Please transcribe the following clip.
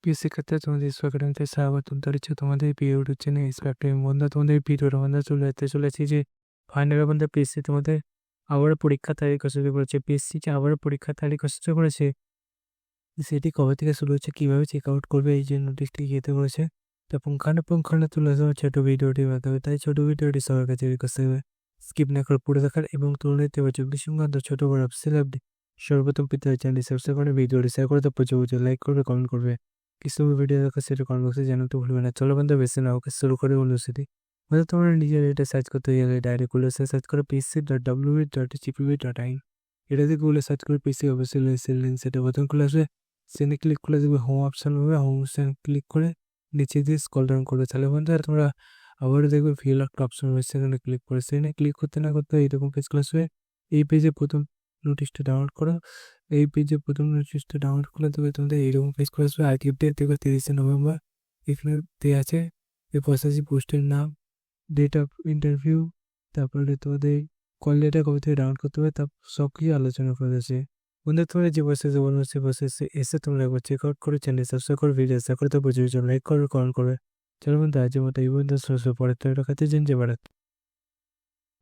প্রিয় শিক্ষার্থীরা, তোমাদের স্কুল একাডেমিতে স্বাগতম জানাচ্ছি তোমাদের প্রিয় ইউটিউব চ্যানেল ইন্সপায়ার টাইম। বন্ধুরা, তোমাদের ভিডিওটা বন্ধুরা চলেছি যে ফাইনাল বন্ধুরা পিএসসি তোমাদের আবারও পরীক্ষা তারিখ ঘোষণা করেছে। পিএসসি যে আবারও পরীক্ষা তারিখ ঘোষণা করেছে, সেটি কবে থেকে শুরু হচ্ছে, কীভাবে চেক আউট করবে, এই যে নোটিশটি ইয়েতে করেছে তা পুঙ্খানুপুঙ্খানু তুলে ধরা ছোটো ভিডিওটির মাধ্যমে। তাই ছোটো ভিডিওটি সবার কাছে রিকোয়েস্ট থাকবে স্কিপ না করে পুরো দেখার এবং তুলনায় 24 সংক্রান্ত ছোটো বড় অফিসিয়াল আপডেট সর্বপ্রথম পেতে হয় চ্যানেলটি সাবস্ক্রাইব করে ভিডিওটি শেয়ার করে প্রচুর লাইক করবে, কমেন্ট করবে। কিছু ভিডিও দেখা সেটা কমেন্ট বক্সে জানাতে ভুলবে না। চলো বন্ধু বেশি না ওকে শুরু করে অনুষ্ঠিতি বন্ধু, তোমরা নিজের এটা সার্চ করতে গেলে ডাইরেক্ট গুগলে সার্চ করে pc.wv.gpv.in, এটাতে গুগলে সার্চ করে পিসি অবশ্যই লিঙ্ক সেটা প্রথম খুলে আসবে। সেখানে ক্লিক করে দেখবে হোম অপশান হবে, হোম অপশান ক্লিক করে নিচে দিয়ে স্ক্রল ডাউন করবে। তাহলে বন্ধু আর তোমরা আবারও দেখবে ফিল একটা অপশন হবে, সেখানে ক্লিক করে সেখানে ক্লিক করতে না করতে এইরকম পেজ ক্লাস হবে। এই পেজে প্রথম নোটিশটা ডাউনলোড করো। এই পেজে প্রথম নোটিশটা ডাউনলোড করলে তবে তোমাদের এইরকম পেজ করে আসবে। আর্কিভ ডেট দেখবে 30শে নভেম্বর, এখানে দেওয়া আছে এই প্রসেসি পোস্টের নাম, ডেট অফ ইন্টারভিউ, তারপরে তোমাদের কল লেটার কবে থেকে ডাউনলোড করতে হবে, তার সব কিছু আলোচনা করে আছে। বন্ধু, তোমরা যে প্রসেসে বলবো সেই প্রসেসে এসে তোমরা একবার চেক আউট করে চ্যানেল সাবস্ক্রাইব করে ভিডিও শেয়ার করে তো প্রচুর লাইক করবে, কমেন্ট করবে। চলো বন্ধু, আজকের মতো এই বন্ধু পরের তৈরি রাখাতে জেন যে বাড়াতে